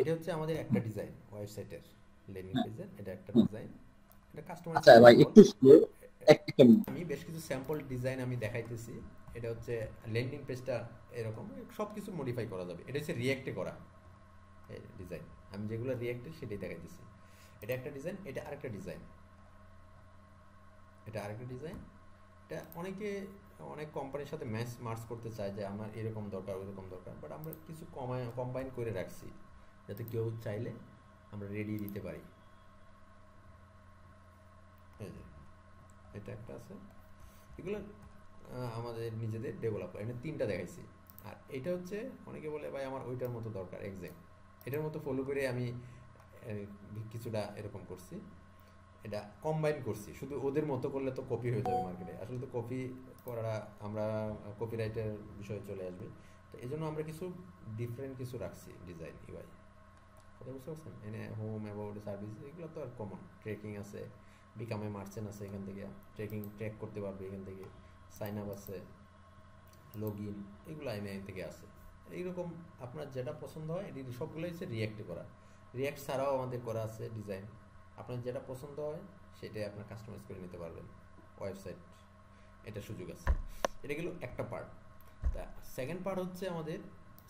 এটা হচ্ছে আমাদের একটা ডিজাইন ওয়েবসাইটের ল্যান্ডিং পেজের, এটা একটা ডিজাইন, এটা কাস্টমাইজ আচ্ছা করা ভাই সিম্পল। একটু স্লো, একটা মিনিট। আমি বেশ কিছু স্যাম্পল ডিজাইন আমি দেখাইতেছি। এটা হচ্ছে ল্যান্ডিং পেজটা, এরকম সব কিছু মডিফাই করা যাবে। এটা হচ্ছে রিয়েক্টে করা ডিজাইন, আমি যেগুলো রিয়েক্টে সেটাই দেখাইতেছি। এটা একটা ডিজাইন, এটা আরেকটা ডিজাইন, এটা আরেকটা ডিজাইন। এটা অনেকে অনেক কোম্পানির সাথে ম্যাচ মার্চ করতে চায় যে আমার এরকম দরকার ওইরকম দরকার, বাট আমরা কিছু কম্বাইন করে রাখছি যাতে কেউ চাইলে আমরা রেডি দিতে পারি। এই যে এটা একটা আছে, এগুলো আমাদের নিজেদের ডেভেলপ করে, এখানে তিনটা দেখাইছি। আর এটা হচ্ছে অনেকে বলে ভাই আমার ওইটার মতো দরকার এক্সাক্ট, এটার মতো ফলো করে আমি কিছুটা এরকম করছি। এটা কম্বাইন করছি, শুধু ওদের মতো করলে তো কপি হয়ে যাবে মার্কেটে, আসলে তো কপি করা আমরা কপিরাইটের বিষয়ে চলে আসবে। তো এই জন্য আমরা কিছু ডিফারেন্ট কিছু রাখছি ডিজাইন ইউআই। কথা বুঝতে পারছেন? এনে হোম অ্যাবাউট সার্ভিস এগুলো তো আর কমন, ট্রেকিং আছে, বিকামে মার্চেন্ট আছে, এখান থেকে ট্রেকিং ট্র্যাক করতে পারবে, এখান থেকে সাইন আপ আছে, লগ ইন, এগুলো এনে থেকে আছে। এইরকম আপনার যেটা পছন্দ হয়, এটি সবগুলোই হচ্ছে রিয়্যাক্টে করা। রিয়্যাক্ট ছাড়াও আমাদের করা আছে ডিজাইন, আপনার যেটা পছন্দ হয় সেটাই আপনার কাস্টমাইজ করে নিতে পারবেন ওয়েবসাইট, এটা সুযোগ আছে। এটা গেল একটা পার্ট। তা সেকেন্ড পার্ট হচ্ছে আমাদের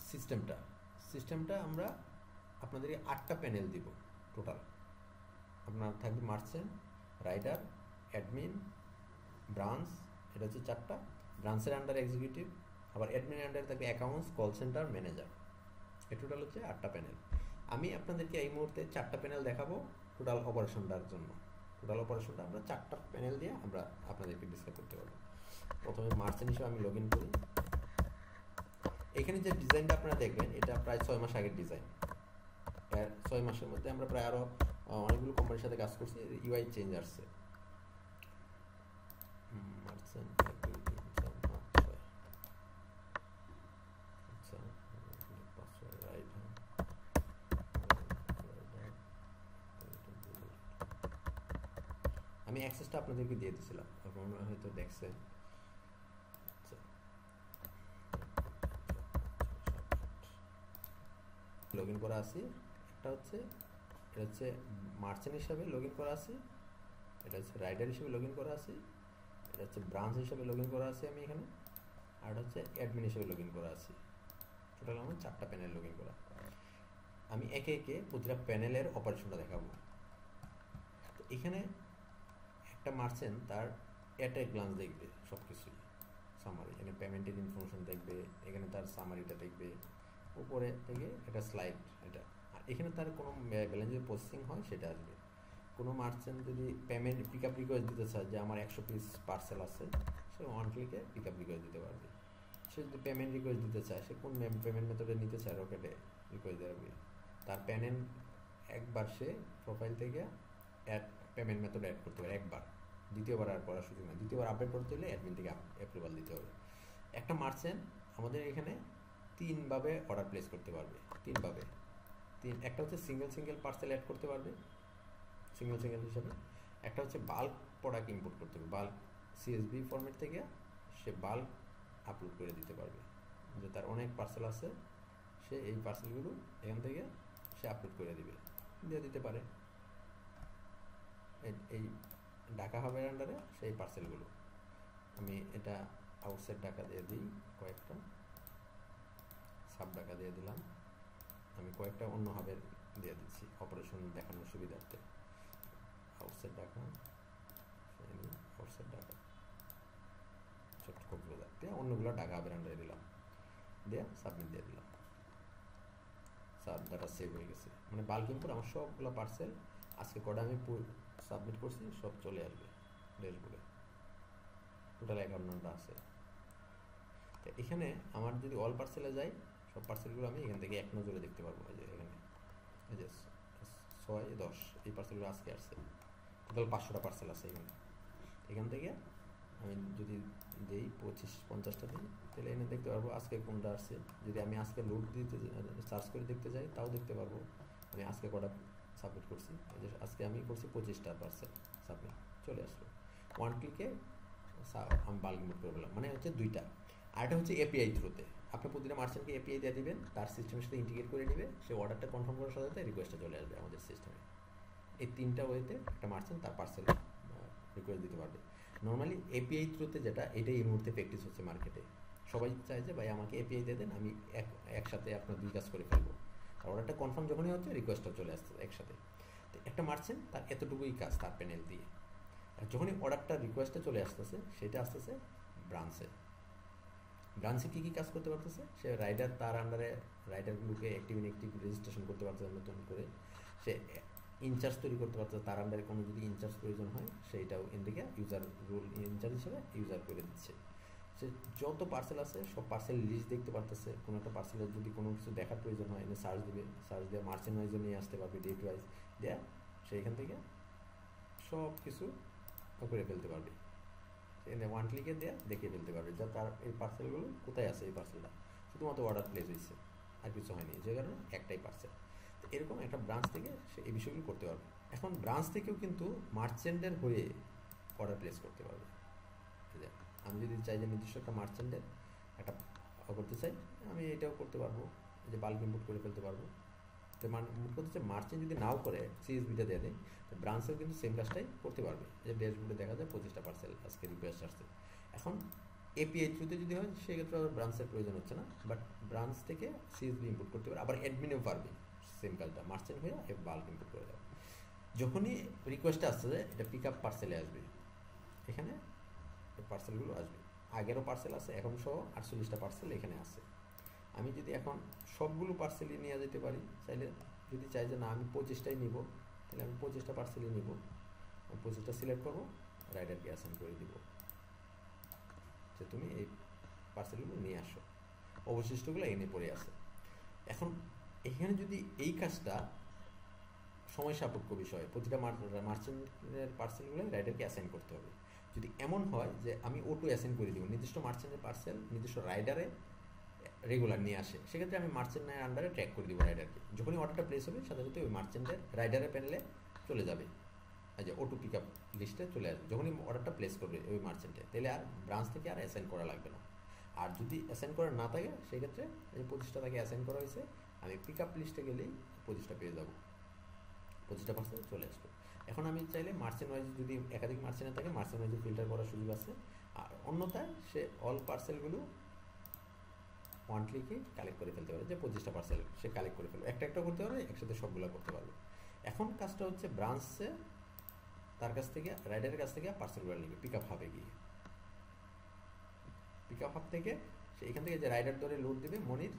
সিস্টেমটা। সিস্টেমটা আমরা আপনাদেরকে 8টা প্যানেল দিব টোটাল। আপনার থাকবে মার্চেন্ট, রাইডার, অ্যাডমিন, ব্রাঞ্চ, এটা হচ্ছে 4টা। ব্রাঞ্চের আন্ডার এক্সিকিউটিভ, আবার অ্যাডমিনের আন্ডারে থাকবে অ্যাকাউন্টস, কল সেন্টার, ম্যানেজার। এই টোটাল হচ্ছে 8টা প্যানেল। আমি আপনাদেরকে এই মুহূর্তে 4টা প্যানেল দেখাবো টোটাল অপারেশনটার জন্য। টোটাল অপারেশনটা আমরা 4টা প্যানেল দিয়ে আমরা আপনাদেরকে ডিসকাস করতে পারবো। প্রথমে মার্চেন্ট হিসেবে আমি লগ ইন করি। এখানে যে ডিজাইনটা আপনারা দেখবেন এটা প্রায় 6 মাস আগের ডিজাইন। প্রায় 6 মাসের মধ্যে আমরা প্রায় আরও অনেকগুলো কোম্পানির সাথে কাজ করছি, ইউআই চেঞ্জ আসছে। মার্চেন্ট অ্যাক্টিভিটি 4 5 6, আচ্ছা পাসওয়ার্ড রাইট, আমি অ্যাক্সেসটা আপনাদেরকে দিয়ে দিয়েছিলাম, আপনারা হয়তো দেখছেন। আচ্ছা, লগ ইন করা আছি। একটা হচ্ছে, এটা হচ্ছে মার্চেন্ট হিসাবে লগ ইন করা আছে, এটা হচ্ছে রাইডার হিসেবে লগ ইন করা আছে, এটা হচ্ছে ব্রাঞ্চ হিসেবে লগ ইন করা আছে আমি এখানে, আর এটা হচ্ছে অ্যাডমিন হিসেবে লগ ইন করা আছে। টোটাল আমার 4টা প্যানেল লগ ইন করা। আমি একে একে প্রতিটা প্যানেলের অপারেশনটা দেখাবো। তো এখানে একটা মার্চেন্ট তার অ্যাট এ গ্লান্স দেখবে সব কিছুই, সামারি, এখানে পেমেন্টের ইনফরমেশন দেখবে, এখানে তার সামারিটা দেখবে, উপরে থেকে একটা স্লাইড এটা। আর এখানে তার কোনো ব্যালেন্স যদি প্রসেসিং হয় সেটা আসবে। কোনো মার্চেন্ট যদি পেমেন্ট পিক আপ রিকোয়েস্ট দিতে চায় যে আমার 100 পিস পার্সেল আছে, সে 1 ক্লিকে পিক আপ রিকোয়েস্ট দিতে পারবে। সে যদি পেমেন্ট রিকোয়েস্ট দিতে চায়, সে কোন পেমেন্ট মেথডে নিতে চায়, রকেটে রিকোয়েস্ট দেবে। তার পেমেন্ট একবার সে প্রোফাইল থেকে অ্যাড পেমেন্ট মেথড অ্যাড করতে পারে একবার, দ্বিতীয়বার আর করার সুযোগ নেই। দ্বিতীয়বার আপডেট করতে হলে অ্যাডমিন থেকে অ্যাপ্রুভাল দিতে হবে। একটা মার্চেন্ট আমাদের এখানে 3ভাবে অর্ডার প্লেস করতে পারবে, 3ভাবে। একটা হচ্ছে সিঙ্গেল সিঙ্গেল পার্সেল অ্যাড করতে পারবে সিঙ্গেল সিঙ্গেল হিসাবে। একটা হচ্ছে বাল্ক প্রোডাক্ট ইম্পোর্ট করতে হবে, বাল্ক সিএসভি ফরম্যাট থেকে সে বাল্ক আপলোড করে দিতে পারবে, যে তার অনেক পার্সেল আছে, সে এই পার্সেলগুলো এখান থেকে সে আপলোড করে দিবে, দিয়ে দিতে পারে এই ঢাকা হাবের আন্ডারে সেই পার্সেলগুলো। আমি এটা আউটসাইড ঢাকা দিয়ে দিই, কয়েকটা সাব ঢাকা দিয়ে দিলাম, আমি কয়েকটা অন্য হাবের দিয়ে দিচ্ছি অপারেশন দেখানোর সুবিধার্থে। আউটসাইড ঢাকা, আউটসাইড ঢাকা, ছোট্ট কক্সবাজার দিয়ে অন্যগুলো ঢাকা হাবের আন্ডারে দিলাম, দিয়ে সাবমিট দিয়ে দিলাম। সাব ডাটা সেভ হয়ে গেছে, মানে বাল্ক ইম্পোর্ট আমার সবগুলো পার্সেল আজকে কটা আমি সাবমিট করছি সব চলে আসবে ড্যাশবোর্ডে। টোটাল 11টা আছে। তো এখানে আমার যদি অল পার্সেলে যাই, সব পার্সেলগুলো আমি এখান থেকে এক নজরে দেখতে পারবো। এই যে এখানে এই যে 6 10 এই পার্সেলগুলো আজকে আসছে, টোটাল 500টা পার্সেল আছে এখানে। এখান থেকে আমি যদি দিই 25 50টা দিই, তাহলে এনে দেখতে পারবো আজকে কোনটা আসছে। যদি আমি আজকে লোড দিতে সার্চ করে দেখতে যাই, তাও দেখতে পারবো আমি আজকে কটা সাবমিট করছি। এই যে আজকে আমি করছি 25টা পার্সেল সাবমিট, চলে আসলো 1 ক্লিকে। আমি বাল্ক ইম্পোর্ট করে পেলাম, মানে হচ্ছে দুইটা। আর এটা হচ্ছে এপিআই থ্রুতে, আপনি প্রতিটা মার্চেন্টকে এপিআই দিয়ে দিবেন, তার সিস্টেমের সাথে ইন্টিগ্রেট করে নেবে, সে অর্ডারটা কনফার্ম করার সাথে সাথে রিকোয়েস্টটা চলে আসবে আমাদের সিস্টেমে। এই তিনটা ওয়েতে একটা মার্চেন্ট তার পার্সেল রিকোয়েস্ট দিতে পারবে। নর্মালি এপিআই থ্রুতে যেটা, এটাই এই মুহূর্তে প্র্যাকটিস হচ্ছে মার্কেটে। সবাই চায় যে ভাই আমাকে এপিআই দিয়ে দেন, আমি একসাথে আপনার 2 কাজ করে ফেলবো। আর অর্ডারটা কনফার্ম যখনই হচ্ছে রিকোয়েস্টটা চলে আসছে একসাথে। তো একটা মার্চেন্ট তার এতটুকুই কাজ তার প্যানেল দিয়ে। আর যখনই অর্ডারটা রিকোয়েস্টটা চলে আসতেছে, সেটা আসতেছে ব্রাঞ্চে। ব্রাঞ্চে কী কী কাজ করতে পারতেছে, সে রাইডার, তার আন্ডারে রাইডারগুলোকে অ্যাক্টিভ ইনঅ্যাক্টিভ রেজিস্ট্রেশন করতে পারতেছে নতুন করে। সে ইনচার্জ তৈরি করতে পারতেছে, তার আন্ডারে কোনো যদি ইনচার্জ প্রয়োজন হয় সেইটাও ইন্ডিকে ইউজার রোল ইনচার্জ হিসেবে ইউজার করে দিচ্ছে। সে যত পার্সেল আছে সব পার্সেল লিস্ট দেখতে পারতেছে। কোনো একটা পার্সেলের যদি কোনো কিছু দেখার প্রয়োজন হয়, এনে সার্চ দেবে, সার্চ দিয়ে মার্চেন্ট ওয়াইজও নিয়ে আসতে পারবে, ডেট ওয়াইজ দেয়া, সেইখান থেকে সব কিছু করে ফেলতে পারবে। এনে ওয়ান ক্লিকে দেয়া দেখিয়ে ফেলতে পারবে যে তার এই পার্সেলগুলো কোথায় আছে। এই পার্সেলটা শুধুমাত্র অর্ডার প্লেস হয়েছে, আর কিছু হয়নি, যে কারণে একটাই পার্সেল। তো এরকম একটা ব্রাঞ্চ থেকে সে এই বিষয়গুলো করতে পারবে। এখন ব্রাঞ্চ থেকেও কিন্তু মার্চেন্টের হয়ে অর্ডার প্লেস করতে পারবে। আমি যদি চাই যে নির্দিষ্ট একটা মার্চেন্টের একটা করতে চাই, আমি এটাও করতে পারবো, যে বাল্ক ইম্পোর্ট করে ফেলতে পারবো। তো মূল কথা হচ্ছে মার্চেন্ট যদি নাও করে সিএসবিটা দিয়ে দেয়, তো ব্রাঞ্চেও কিন্তু সেম কাজটাই করতে পারবে। যে ড্যাশবোর্ডে দেখা যায় 25টা পার্সেল আজকে রিকোয়েস্ট আসছে। এখন এপিআই থ্রুতে যদি হয় সেক্ষেত্রে আবার ব্রাঞ্চের প্রয়োজন হচ্ছে না, বাট ব্রাঞ্চ থেকে সিএসবি ইম্পোর্ট করতে পারে। আবার অ্যাডমিনেও পারবে সেম কাজটা, মার্চেন্ট হয়ে বাল্ক ইম্পোর্ট করে দেওয়া। যখনই রিকোয়েস্টটা আসছে যে এটা পিক আপ পার্সেলে আসবে, এখানে পার্সেলগুলো আসবে। আগেরও পার্সেল আছে, এখন সহ 48টা পার্সেল এখানে আছে। আমি যদি এখন সবগুলো পার্সেলই নিয়ে যেতে পারি, চাইলে যদি চাই যে না আমি 25টাই নিব, তাহলে আমি 25টা পার্সেলই নিব। আমি 25টা সিলেক্ট করবো, রাইডারকে অ্যাসাইন করে দিব যে তুমি এই পার্সেলগুলো নিয়ে আসো, অবশিষ্টগুলো এনে পড়ে আছে। এখন এখানে যদি এই কাজটা সময় সাপেক্ষ বিষয়, প্রতিটা মার্চেন্টের পার্সেলগুলো রাইডারকে অ্যাসাইন করতে হবে। যদি এমন হয় যে আমি অটো অ্যাসাইন করে দিব, নির্দিষ্ট মার্চেন্টের পার্সেল নির্দিষ্ট রাইডারে রেগুলার নিয়ে আসে, সেক্ষেত্রে আমি মার্চেন্টের আন্ডারে ট্র্যাক করে দিব রাইডারকে। যখনই অর্ডারটা প্লেস হবে সাথে সাথে ওই মার্চেন্টের রাইডারের প্যানেলে চলে যাবে, যে অটো পিক আপ লিস্টে চলে আসবে যখনই অর্ডারটা প্লেস করবে ওই মার্চেন্টে। তাহলে আর ব্রাঞ্চ থেকে আর অ্যাসাইন করা লাগবে না। আর যদি অ্যাসাইন করা না থাকে সেক্ষেত্রে এই 25টা তাকে অ্যাসাইন করা হয়েছে, আমি পিক আপ লিস্টে গেলেই 25টা পেয়ে যাবো, 25টা পার্সেল চলে আসবে। এখন আমি চাইলে মার্চেন্ট ওয়াইজ যদি একাধিক মার্চেন্টে থাকে, মার্চেন্ট ওয়াইজে ফিল্টার করার সুযোগ আছে। আর অন্যথায় সে অল পার্সেলগুলো ওয়ান ক্লিকে কালেক্ট করে ফেলতে পারে, যে 25টা পার্সেল সে কালেক্ট করে ফেলবে, একটা একটা করতে পারবে, একসাথে সবগুলো করতে পারবে। এখন কাজটা হচ্ছে ব্রাঞ্চে তার কাছ থেকে, রাইডারের কাছ থেকে পার্সেলগুলো নিবে পিক আপ হাবে গিয়ে। পিক আপ হাব থেকে সে এখান থেকে যে রাইডার ধরে লোড দেবে, মনির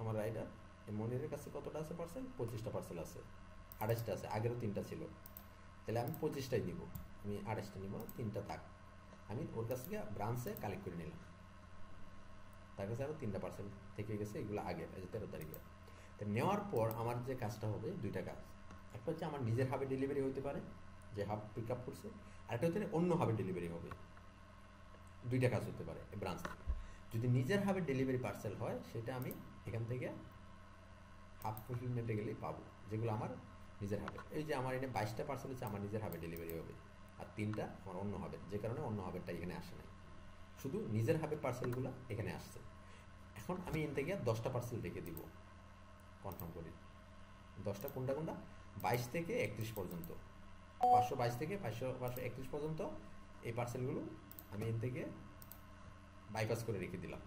আমার রাইডার, এই মনিরের কাছে কতটা আছে পার্সেল, 25টা পার্সেল আছে, 28টা আছে, আগেরও 3টা ছিল, তাহলে আমি 25টাই নিব, আমি 28টা নিব, 3টা থাক। আমি ওর কাছ থেকে ব্রাঞ্চে কালেক্ট করে নিলাম, তার কাছে আরও 3টা পার্সেল থেকে গেছে, এগুলো আগে 13 তারিখে। তো নেওয়ার পর আমার যে কাজটা হবে, 2টা কাজ। একটা হচ্ছে আমার নিজের হাবে ডেলিভারি হতে পারে, যে হাব পিক আপ করছে, আরেকটা হচ্ছে অন্য হাবে ডেলিভারি হবে। 2টা কাজ হতে পারে ব্রাঞ্চ থেকে। যদি নিজের হাবে ডেলিভারি পার্সেল হয়, সেটা আমি এখান থেকে হাব ফুলফিলমেন্টে গেলেই পাবো, যেগুলো আমার নিজের হাবে। এই যে আমার এখানে 22টা পার্সেল হচ্ছে আমার নিজের হাবে ডেলিভারি হবে, আর 3টা আমার অন্য হাবে, যে কারণে অন্য হাবেরটা এখানে আসে নাই, শুধু নিজের হাবের পার্সেলগুলো এখানে আসছে। এখন আমি এখান থেকে 10টা পার্সেল রেখে দিব, কনফার্ম করি 10টা কোনটা কোনটা, 22 থেকে 31 পর্যন্ত, 522 থেকে 531 পর্যন্ত এই পার্সেলগুলো আমি এর থেকে বাইপাস করে রেখে দিলাম।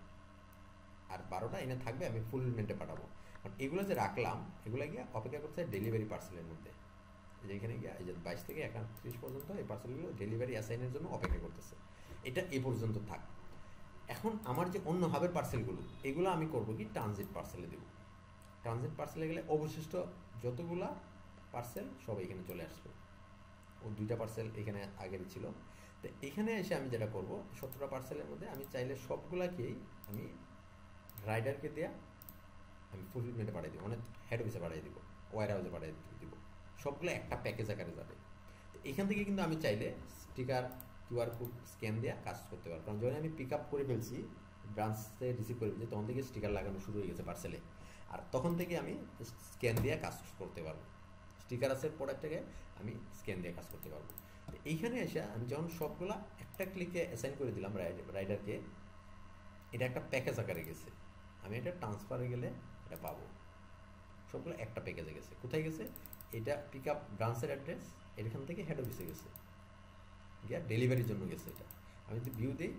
আর 12টা এনে থাকবে, আমি ফুলফিলমেন্টে পাঠাবো। কারণ এগুলো যে রাখলাম, এগুলো গিয়ে অপেক্ষা করতে ডেলিভারি পার্সেলের মধ্যে, যেখানে গিয়ে এই যে 22 থেকে 31 পর্যন্ত এই পার্সেলগুলো ডেলিভারি অ্যাসাইনের জন্য অপেক্ষা করতেছে। এটা এই পর্যন্ত থাক। এখন আমার যে অন্য হাবের পার্সেলগুলো, এগুলো আমি করবো কি, ট্রানজিট পার্সেলে দেবো। ট্রানজিট পার্সেলে গেলে অবশিষ্ট যতগুলা পার্সেল সব এখানে চলে আসবে। ও 2টা পার্সেল এখানে আগের ছিল। তো এখানে এসে আমি যেটা করবো, 17টা পার্সেলের মধ্যে আমি চাইলে সবগুলাকেই আমি রাইডারকে দেয়া আমি ফুলফিলমেন্টে পাঠিয়ে দিব, মানে হেড অফিসে পাঠিয়ে দিব, ওয়ার হাউসে পাঠিয়ে দিব, সবগুলো একটা প্যাকেজ আকারে যাবে। তো এখান থেকে কিন্তু আমি চাইলে স্টিকার, কিউআর কোড স্ক্যান দেওয়া কাজ করতে পারবো। কারণ যখন আমি পিক আপ করে ফেলছি, ব্রাঞ্চে রিসিভ করে ফেলছি, তখন থেকে স্টিকার লাগানো শুরু হয়ে গেছে পার্সেলে, আর তখন থেকে আমি স্ক্যান দিয়ে কাজ করতে পারবো। স্টিকার আছে প্রোডাক্টটাকে আমি স্ক্যান দিয়ে কাজ করতে পারবো। এইখানে এসে আমি যখন সবগুলা একটা ক্লিকে অ্যাসাইন করে দিলাম রাইডারকে, এটা একটা প্যাকেজ আকারে গেছে, আমি এটা ট্রান্সফারে গেলে এটা পাবো, সবগুলো একটা প্যাকেজে গেছে। কোথায় গেছে? এটা পিক আপ ব্রাঞ্চের অ্যাড্রেস, এখান থেকে হেড অফিসে গেছে, গিয়া ডেলিভারির জন্য গেছে। এটা আমি যদি ভিউ দিই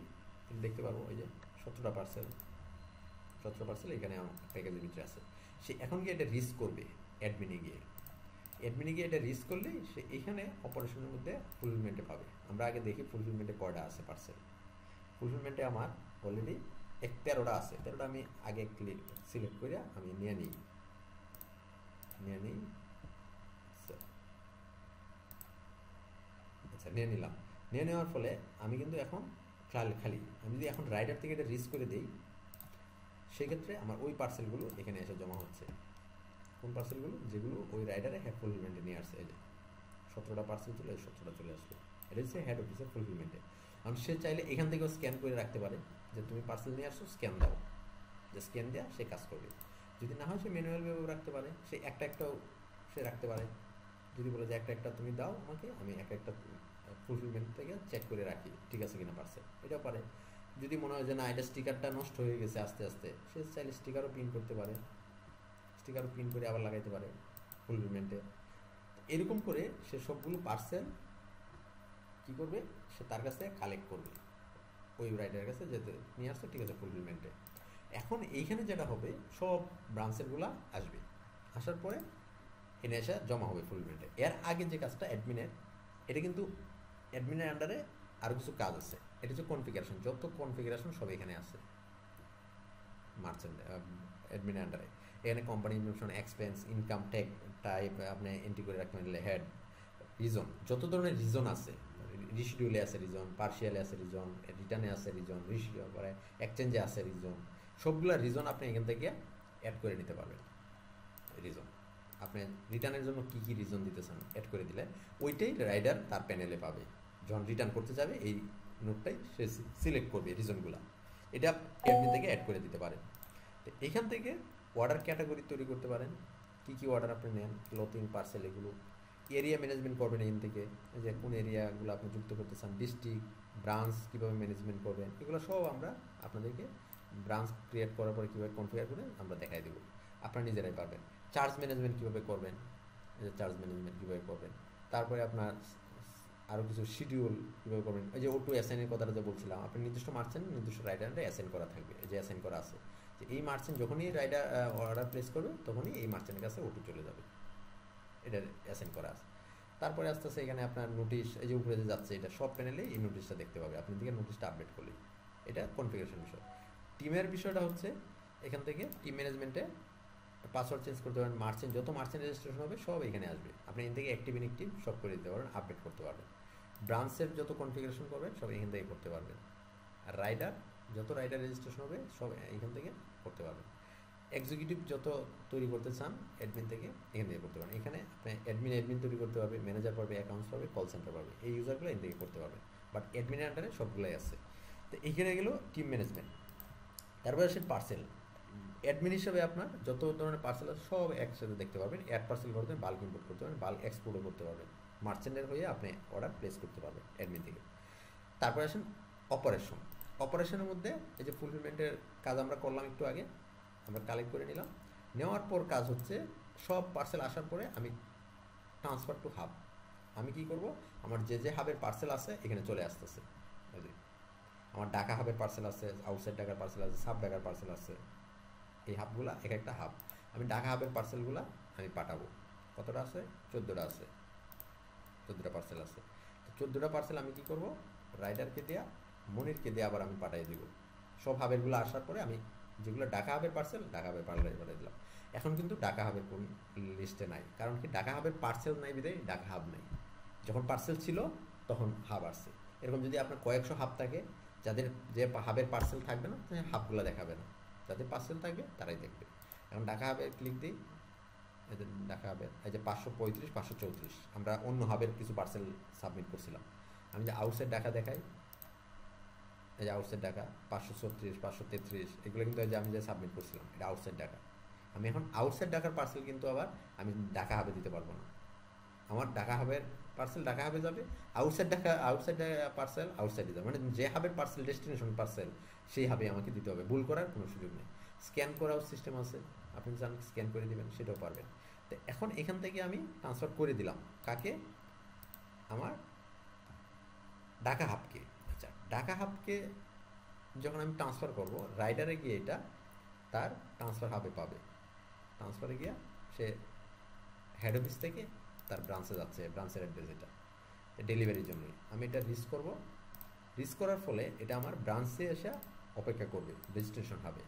দেখতে পারবো, এই যে 17টা পার্সেল এখানে আমার প্যাকেজের ভিতরে আছে। সে এখন গিয়ে এটা রিস্ক করবে অ্যাডমিনে গিয়ে এটা রিস্ক করলেই সে এখানে অপারেশনের মধ্যে ফুলফিলমেন্টে পাবে। আমরা আগে দেখি ফুলফিলমেন্টে কয়টা আছে পার্সেল। ফুলফিলমেন্টে আমার অলরেডি 13টা আছে। 13টা আমি আগে সিলেক্ট করে আমি নিয়ে নিই। আচ্ছা, নিয়ে নিলাম। নিয়ে নেওয়ার ফলে আমি কিন্তু এখন খালি আমি যদি এখন রাইডার থেকে এটা রিস্ক করে দিই, সেক্ষেত্রে আমার ওই পার্সেলগুলো এখানে এসে জমা হচ্ছে। কোন পার্সেলগুলো? যেগুলো ওই রাইডারে হেড ফুলফিলমেন্টে নিয়ে আসছে। এই যে 17টা পার্সেল চলে 17টা চলে আসলো। এটা হচ্ছে হেড অফিসের ফুলফিলমেন্টে। কারণ সে চাইলে এখান থেকেও স্ক্যান করে রাখতে পারে, যে তুমি পার্সেল নিয়ে আসছো, স্ক্যান দাও, যে স্ক্যান দেওয়া সে কাজ করবে। যদি না হয় সে ম্যানুয়ালভাবেও রাখতে পারে, সে একটাও সে রাখতে পারে। যদি বলে যে একটা তুমি দাও আমাকে, আমি একটা ফুলফিলমেন্ট থেকে চেক করে রাখি ঠিক আছে কিনা পার্সেল, এটাও পারে। যদি মনে হয় যে না এটা স্টিকারটা নষ্ট হয়ে গেছে আস্তে আস্তে, সে চাইলে স্টিকারও প্রিন্ট করতে পারে, স্টিকারও প্রিন্ট করে আবার লাগাইতে পারে ফুলফিলমেন্টে। এরকম করে সে সবগুলো পার্সেল কী করবে, সে তার কাছে কালেক্ট করবে ওই রাইডারের কাছে, যে নিয়ে আসছে ঠিক আছে ফুলফিলমেন্টে। এখন এইখানে যেটা হবে, সব ব্রাঞ্চেরগুলো আসবে, আসার পরে এনে এসে জমা হবে ফুলফিলমেন্টে। এর আগে যে কাজটা অ্যাডমিনের, এটা কিন্তু অ্যাডমিনের আন্ডারে আরও কিছু কাজ আছে। এটা হচ্ছে কনফিগারেশন, যত কনফিগারেশন সব এখানে আছে মার্চেন্ট অ্যাডমিনের আন্ডারে। এখানে company information, expense, income, type আপনি এন্ট্রি করে রাখতে পারলে, হেড, রিজন, যত ধরনের রিজন আছে, রিশিডিউলে আছে রিজন, পার্সিয়ালে আছে রিজন, রিটার্নে আছে রিজন, রিশিডিউল করে এক্সচেঞ্জে আছে রিজন, সবগুলো রিজন আপনি এখান থেকে অ্যাড করে নিতে পারবেন। রিজন আপনি রিটার্নের জন্য কী কী রিজন দিতে চান অ্যাড করে দিলে ওইটাই রাইডার তার প্যানেলে পাবে। যখন রিটার্ন করতে যাবে এই নোটটাই সে সিলেক্ট করবে রিজনগুলো, এটা অ্যাডমিন থেকে অ্যাড করে দিতে পারেন। তো এখান থেকে অর্ডার ক্যাটাগরি তৈরি করতে পারেন, কী কী অর্ডার আপনি নেন, ক্লথিং, পার্সেল, এগুলো। এরিয়া ম্যানেজমেন্ট করবেন এখান থেকে, যে কোন এরিয়াগুলো আপনি যুক্ত করতে চান, ডিস্ট্রিক্ট, ব্রাঞ্চ কীভাবে ম্যানেজমেন্ট করবেন, এগুলো সব আমরা আপনাদেরকে ব্রাঞ্চ ক্রিয়েট করার পরে কীভাবে কনফিগার করে আমরা দেখাই দেবো, আপনারা নিজেরাই পারবেন। চার্জ ম্যানেজমেন্ট কীভাবে করবেন, চার্জ ম্যানেজমেন্ট কীভাবে করবেন, তারপরে আপনার আরও কিছু শিডিউল কীভাবে করবেন। এই যে O2 অ্যাসাইনের কথাটা যে বলছিলাম, আপনি নির্দিষ্ট মার্চেন্ট নির্দিষ্ট রাইডারে অ্যাসাইন করা থাকবে, এই যে অ্যাসাইন করা আছে, যে এই মার্চেন্ট যখনই রাইডার অর্ডার প্লেস করবে তখনই এই মার্চেন্টের কাছে O2 চলে যাবে, এটা অ্যাসাইন করা আছে। তারপরে আস্তে আস্তে এখানে আপনার নোটিশ, এই যে উপরে যে যাচ্ছে, এটা সব প্যানেলে এই নোটিশটা দেখতে পাবে আপনি দিকে নোটিশটা আপডেট করলে। এটা কনফিগারেশন বিষয়। টিমের বিষয়টা হচ্ছে এখান থেকে টিম ম্যানেজমেন্টে পাসওয়ার্ড চেঞ্জ করতে পারেন, মার্চেন্ট, যত মার্চেন্ট রেজিস্ট্রেশন হবে সব এখানে আসবে, আপনি এখান থেকে অ্যাক্টিভ ইনঅ্যাক্টিভ সব করে দিতে পারবেন, আপডেট করতে পারবেন। ব্রাঞ্চের যত কনফিগারেশন করবেন সব এখান থেকে করতে পারবেন। আর রাইডার, যত রাইডার রেজিস্ট্রেশন হবে সব এখান থেকে করতে পারবেন। এক্সিকিউটিভ যত তৈরি করতে চান অ্যাডমিন থেকে এখান থেকে করতে পারেন। এখানে আপনি অ্যাডমিন তৈরি করতে পারবে, ম্যানেজার পারবে, অ্যাকাউন্টস পারবে, কল সেন্টার পারবে, এই ইউজারগুলো এখান থেকে করতে পারবে, বাট অ্যাডমিনের আন্ডারে সবগুলোই আছে। তো এখানে গেলো টিম ম্যানেজমেন্ট। তারপরে আসে পার্সেল। অ্যাডমিন হিসাবে আপনার যত ধরনের পার্সেল আছে সব একসাথে দেখতে পারবেন, অ্যাড পার্সেল করতে পারবেন, বাল্ক ইম্পোর্ট করতে পারবেন, বাল্ক এক্সপোর্টও করতে পারবেন, মার্চেন্টের হয়ে আপনি অর্ডার প্লেস করতে পারবেন অ্যাডমিন থেকে। তারপরে আসেন অপারেশন। অপারেশনের মধ্যে এই যে ফুলফিলমেন্টের কাজ আমরা করলাম একটু আগে, আমরা কালেক্ট করে নিলাম, নেওয়ার পর কাজ হচ্ছে সব পার্সেল আসার পরে আমি ট্রান্সফার টু হাব। আমি কি করব, আমার যে হাবের পার্সেল আছে এখানে চলে আসতেছে, আমার ঢাকা হাবের পার্সেল আছে, আউটসাইড ঢাকার পার্সেল আছে, সাব ঢাকার পার্সেল আছে, এই হাবগুলা এক একটা হাব। আমি ঢাকা হাবের পার্সেলগুলা আমি পাঠাবো, কতটা আছে, 14টা আছে, 14টা পার্সেল আছে। তো 14টা পার্সেল আমি কি করব, রাইডারকে দেয়া, মনিরকে দিয়ে আবার আমি পাঠিয়ে দিব। সব হাবেরগুলো আসার পরে আমি যেগুলো ঢাকা হাবের পার্সেল পাঠিয়ে দিলাম। এখন কিন্তু ঢাকা হাবের কোন লিস্টে নাই, কারণ কি ঢাকা হাবের পার্সেল নাই বিধায় ঢাকা হাব নাই। যখন পার্সেল ছিল তখন হাব আসছে। এরকম যদি আপনার কয়েকশো হাব থাকে, যাদের যে হাবের পার্সেল থাকবে না হাবগুলো দেখাবে না, যাদের পার্সেল থাকবে তারাই দেখবে। এখন ঢাকা হাবে ক্লিক দিই, এদের ঢাকা হাবের এই যে 535, 534 আমরা অন্য হাবের কিছু পার্সেল সাবমিট করছিলাম। আমি যে আউটসাইড ঢাকা দেখাই, এই যে আউটসাইড ঢাকা 536, 533 এগুলো কিন্তু যে আমি যে সাবমিট করছিলাম এটা আউটসাইড ঢাকা। আমি এখন আউটসাইড ঢাকার পার্সেল কিন্তু আবার আমি ঢাকা হাবে দিতে পারবো না, আমার ঢাকা হাবের পার্সেল ঢাকা হাবে যাবে, আউটসাইড পার্সেল আউটসাইডে যাবে, মানে যে হাবের পার্সেল ডেস্টিনেশন পার্সেল সেই হাবে আমাকে দিতে হবে, ভুল করার কোনো সুযোগ নেই। স্ক্যান করাও সিস্টেম আছে, আপনি চান স্ক্যান করে দিবেন, সেটাও পারবেন। তো এখন এখান থেকে আমি ট্রান্সফার করে দিলাম কাকে, আমার ঢাকা হাবকে। আচ্ছা, ঢাকা হাবকে যখন আমি ট্রান্সফার করব, রাইডারে গিয়ে এটা তার ট্রান্সফার হাবে পাবে, ট্রান্সফারে গিয়ে সে হেড অফিস থেকে তার ব্রাঞ্চে যাচ্ছে, ব্রাঞ্চের অ্যাড্রেস এটা ডেলিভারির জন্যই। আমি এটা রিস্ক করব, রিস্ক করার ফলে এটা আমার ব্রাঞ্চে এসে অপেক্ষা করবে, রেজিস্ট্রেশন হবে।